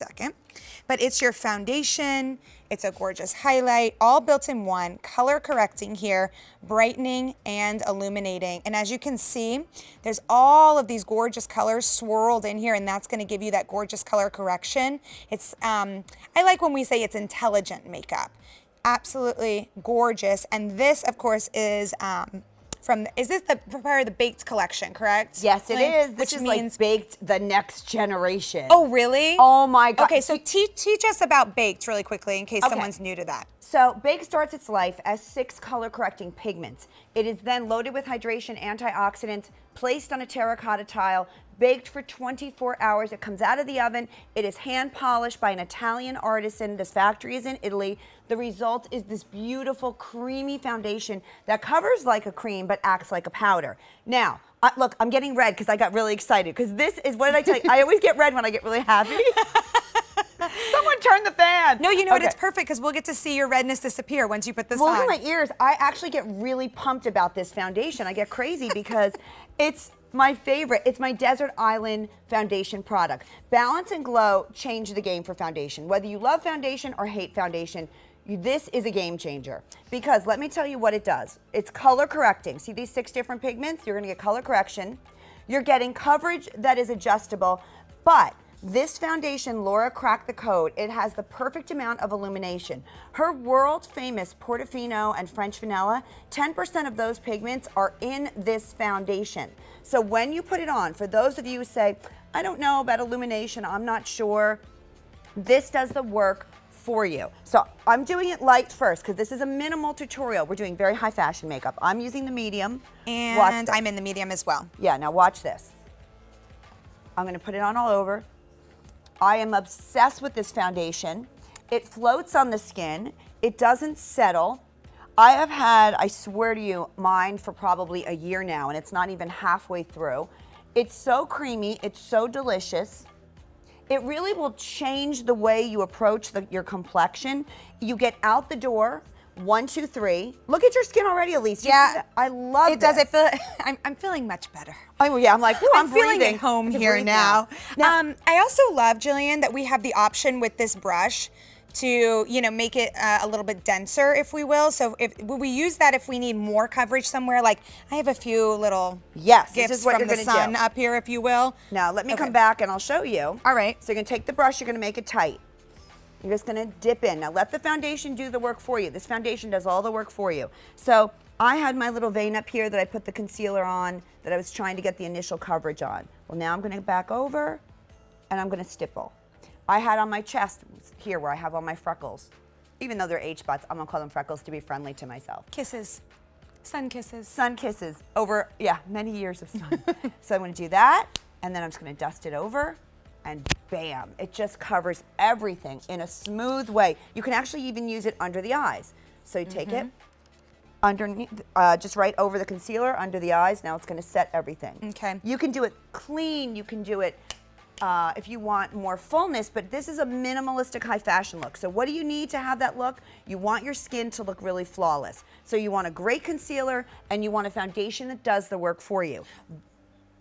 second. But it's your foundation, it's a gorgeous highlight, all built in one, color correcting here, brightening and illuminating. And as you can see, there's all of these gorgeous colors swirled in here, and that's gonna give you that gorgeous color correction. It's, I like when we say it's intelligent makeup. Absolutely gorgeous. And this, of course, is is this the part of the Baked collection, correct? Yes, it is. Which This is means like Baked the next generation. Oh, really? Oh my God. Okay, so teach us about Baked really quickly in case Okay. someone's new to that. So Baked starts its life as 6 color correcting pigments. It is then loaded with hydration, antioxidants, placed on a terracotta tile, baked for 24 hours. It comes out of the oven. It is hand polished by an Italian artisan. This factory is in Italy. The result is this beautiful creamy foundation that covers like a cream but acts like a powder. Now, look, I'm getting red because I got really excited because this is, what did I tell you? I always get red when I get really happy. Someone turn the fan. No, you know what? It's perfect because we'll get to see your redness disappear once you put this on. Look at my ears. I actually get really pumped about this foundation. I get crazy because it's my favorite. It's my Desert Island foundation product. Balance and Glow changed the game for foundation. Whether you love foundation or hate foundation, this is a game changer because let me tell you what it does. It's color correcting. See these 6 different pigments? You're going to get color correction. You're getting coverage that is adjustable, but this foundation, Laura cracked the code. It has the perfect amount of illumination. Her world famous Portofino and French Vanilla, 10% of those pigments are in this foundation. So when you put it on, for those of you who say, I don't know about illumination, I'm not sure, this does the work for you. So I'm doing it light first because this is a minimal tutorial. We're doing very high fashion makeup. I'm using the medium. And I'm in the medium as well. Yeah, now watch this. I'm gonna put it on all over. I am obsessed with this foundation. It floats on the skin. It doesn't settle. I have had, I swear to you, mine for probably a year now, and it's not even halfway through. It's so creamy. It's so delicious. It really will change the way you approach your complexion. You get out the door, 1, 2, 3. Look at your skin already, Elise. Yeah, I love it. Does it feel? I'm feeling much better. Oh yeah, I'm like, ooh, I'm feeling breathing. at home here now. I also love, Jillian, that we have the option with this brush to, make it a little bit denser, if we will. So we use that if we need more coverage somewhere. Like I have a few little gifts this is what from the sun up here, if you will. Now let me come back and I'll show you. All right. So you're gonna take the brush, you're gonna make it tight. You're just gonna dip in. Now let the foundation do the work for you. This foundation does all the work for you. So I had my little vein up here that I put the concealer on that I was trying to get the initial coverage on. Well, now I'm gonna back over and I'm gonna stipple. I had on my chest here where I have all my freckles. Even though they're age spots, I'm gonna call them freckles to be friendly to myself. Kisses, sun kisses. Sun kisses over, many years of sun. So I'm gonna do that and then I'm just gonna dust it over. And bam, it just covers everything in a smooth way. You can actually even use it under the eyes. So you take it underneath, just right over the concealer, under the eyes. Now it's gonna set everything. Okay. You can do it clean, you can do it if you want more fullness, but this is a minimalistic high fashion look. So what do you need to have that look? You want your skin to look really flawless. So you want a great concealer and you want a foundation that does the work for you.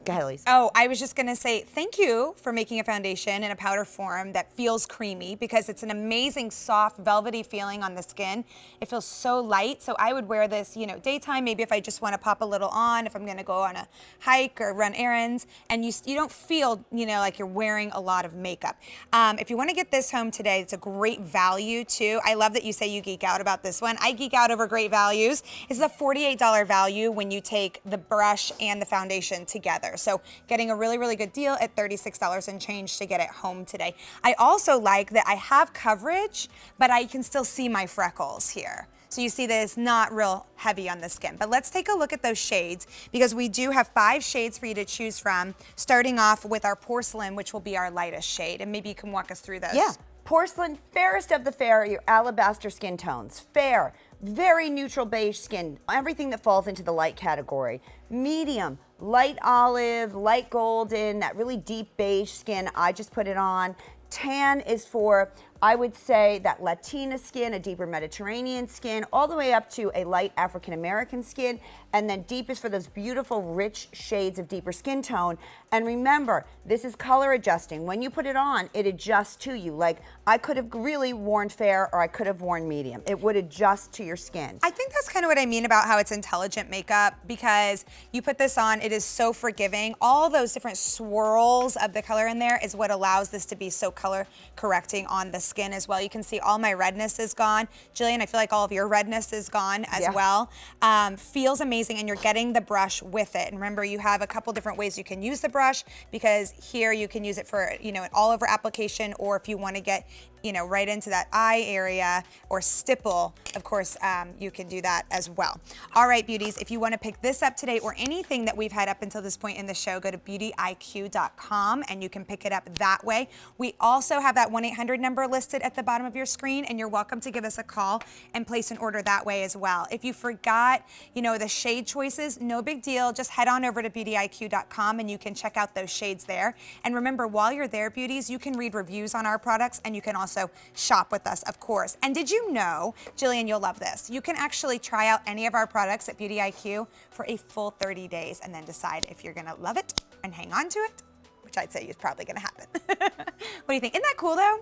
Go ahead, Elise. Oh, I was just gonna say thank you for making a foundation in a powder form that feels creamy because it's an amazing soft velvety feeling on the skin. It feels so light, so I would wear this, daytime, maybe if I just wanna pop a little on, if I'm gonna go on a hike or run errands, and you don't feel, like you're wearing a lot of makeup. If you wanna get this home today, it's a great value too. I love that you say you geek out about this one. I geek out over great values. It's a $48 value when you take the brush and the foundation together. So getting a really, really good deal at $36 and change to get it home today. I also like that I have coverage, but I can still see my freckles here. So you see that it's not real heavy on the skin. But let's take a look at those shades because we do have 5 shades for you to choose from, starting off with our Porcelain, which will be our lightest shade. And maybe you can walk us through those. Yeah, Porcelain, fairest of the fair, your alabaster skin tones. Fair, very neutral beige skin, everything that falls into the light category. Medium, light olive, light golden, that really deep beige skin, I just put it on. Tan is for, I would say, that Latina skin, a deeper Mediterranean skin, all the way up to a light African American skin. And then deep is for those beautiful, rich shades of deeper skin tone. And remember, this is color adjusting. When you put it on, it adjusts to you. Like, I could have really worn fair or I could have worn medium. It would adjust to your skin. I think that's kind of what I mean about how it's intelligent makeup, because you put this on, it is so forgiving. All those different swirls of the color in there is what allows this to be so color correcting on the skin as well. You can see all my redness is gone. Jillian, I feel like all of your redness is gone as well. Feels amazing, and you're getting the brush with it. And remember, you have a couple different ways you can use the brush, because here you can use it for, you know, an all over application, or if you want to get, you know, right into that eye area or stipple, of course, you can do that as well. All right, beauties, if you want to pick this up today or anything that we've had up until this point in the show, go to beautyiq.com and you can pick it up that way. We also have that 1-800 number listed at the bottom of your screen, and you're welcome to give us a call and place an order that way as well. If you forgot, you know, the shade choices, no big deal. Just head on over to beautyiq.com and you can check out those shades there. And remember, while you're there, beauties, you can read reviews on our products, and you can also shop with us, of course. And did you know, Jillian, you'll love this, you can actually try out any of our products at Beauty IQ for a full 30 days and then decide if you're gonna love it and hang on to it, which I'd say is probably gonna happen. What do you think? Isn't that cool though?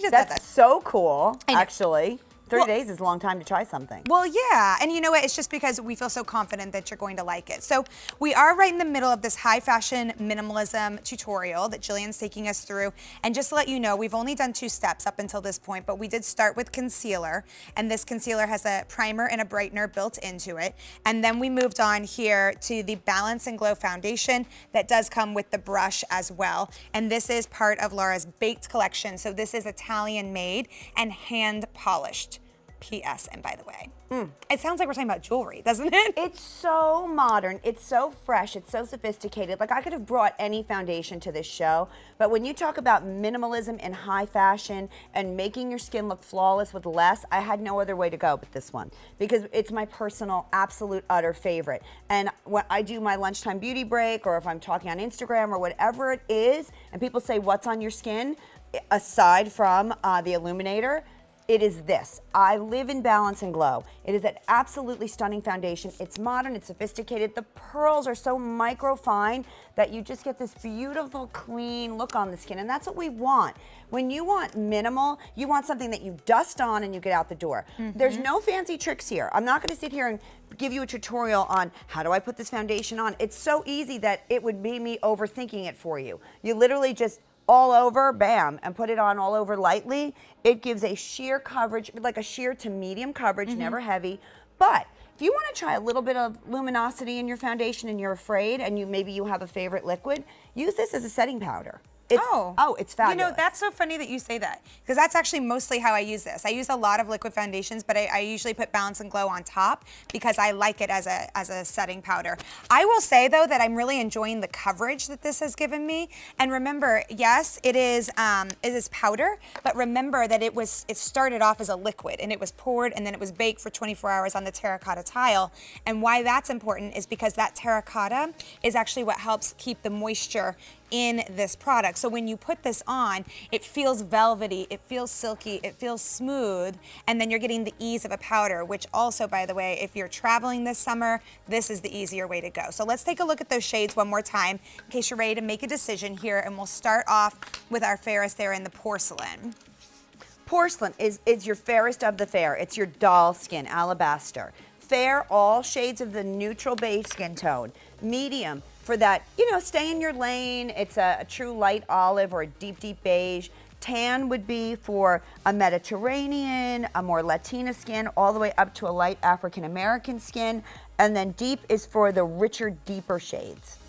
That's so cool, actually. 30 days is a long time to try something. Well, yeah, and you know what? It's just because we feel so confident that you're going to like it. So we are right in the middle of this high fashion minimalism tutorial that Jillian's taking us through. And just to let you know, we've only done 2 steps up until this point, but we did start with concealer. And this concealer has a primer and a brightener built into it. And then we moved on here to the Balance and Glow foundation that does come with the brush as well. And this is part of Laura's Baked collection. So this is Italian made and hand polished. P.S. And by the way, it sounds like we're talking about jewelry, doesn't it? It's so modern, it's so fresh, it's so sophisticated. Like, I could have brought any foundation to this show, but when you talk about minimalism and high fashion and making your skin look flawless with less, I had no other way to go but this one, because it's my personal, absolute, utter favorite. And when I do my lunchtime beauty break, or if I'm talking on Instagram or whatever it is, and people say, what's on your skin, aside from the illuminator, it is this. I live in Balance and Glow. It is an absolutely stunning foundation. It's modern, it's sophisticated. The pearls are so micro fine that you just get this beautiful, clean look on the skin, and that's what we want. When you want minimal, you want something that you dust on and you get out the door. There's no fancy tricks here. I'm not gonna sit here and give you a tutorial on how do I put this foundation on. It's so easy that it would be me overthinking it for you. You literally just all over, bam, and put it on all over lightly. It gives a sheer coverage, like a sheer to medium coverage, never heavy. But if you want to try a little bit of luminosity in your foundation and you're afraid, and maybe you have a favorite liquid, use this as a setting powder. It's fabulous. You know, that's so funny that you say that, because that's actually mostly how I use this. I use a lot of liquid foundations, but I usually put Balance and Glow on top because I like it as a setting powder. I will say though that I'm really enjoying the coverage that this has given me. And remember, yes, it is powder, but remember that it started off as a liquid, and it was poured and then it was baked for 24 hours on the terracotta tile. And why that's important is because that terracotta is actually what helps keep the moisture in this product. So when you put this on, it feels velvety, it feels silky, it feels smooth, and then you're getting the ease of a powder, which also, by the way, if you're traveling this summer, this is the easier way to go. So let's take a look at those shades one more time in case you're ready to make a decision here, and we'll start off with our fairest there in the Porcelain. Porcelain is your fairest of the fair. It's your doll skin, alabaster. Fair, all shades of the neutral beige skin tone. Medium, for that, you know, stay in your lane. It's a true light olive or a deep, deep beige. Tan would be for a Mediterranean, a more Latina skin, all the way up to a light African-American skin. And then deep is for the richer, deeper shades.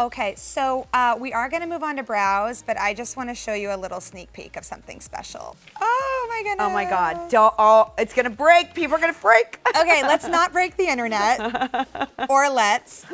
Okay, so we are gonna move on to brows, but I just wanna show you a little sneak peek of something special. Oh my goodness. Oh my God, it's gonna break, people are gonna break. Okay, let's not break the internet, or let's.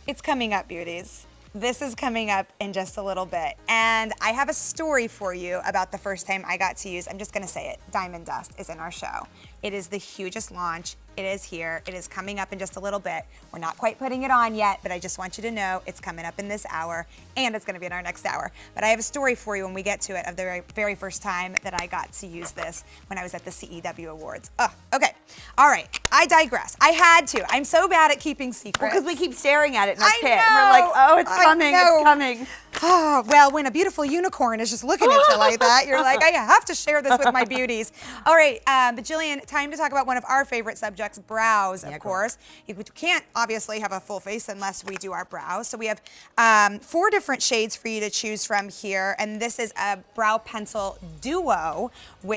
It's coming up, beauties. This is coming up in just a little bit. And I have a story for you about the first time I got to use, I'm just gonna say it, Diamond Dust is in our show. It is the hugest launch It is here. It is coming up in just a little bit. We're not quite putting it on yet, but I just want you to know it's coming up in this hour, and it's going to be in our next hour. But I have a story for you when we get to it of the very, very first time that I got to use this when I was at the CEW Awards. Oh, okay. All right. I digress. I had to. I'm so bad at keeping secrets. Because we keep staring at it in our I pit. And we're like, know. oh, it's I coming, know. it's coming. Oh, well, when a beautiful unicorn is just looking at you like that, you're like, I have to share this with my beauties. All right, but Jillian, time to talk about one of our favorite subjects, brows, of course. You can't obviously have a full face unless we do our brows. So we have 4 different shades for you to choose from here, and this is a brow pencil duo, which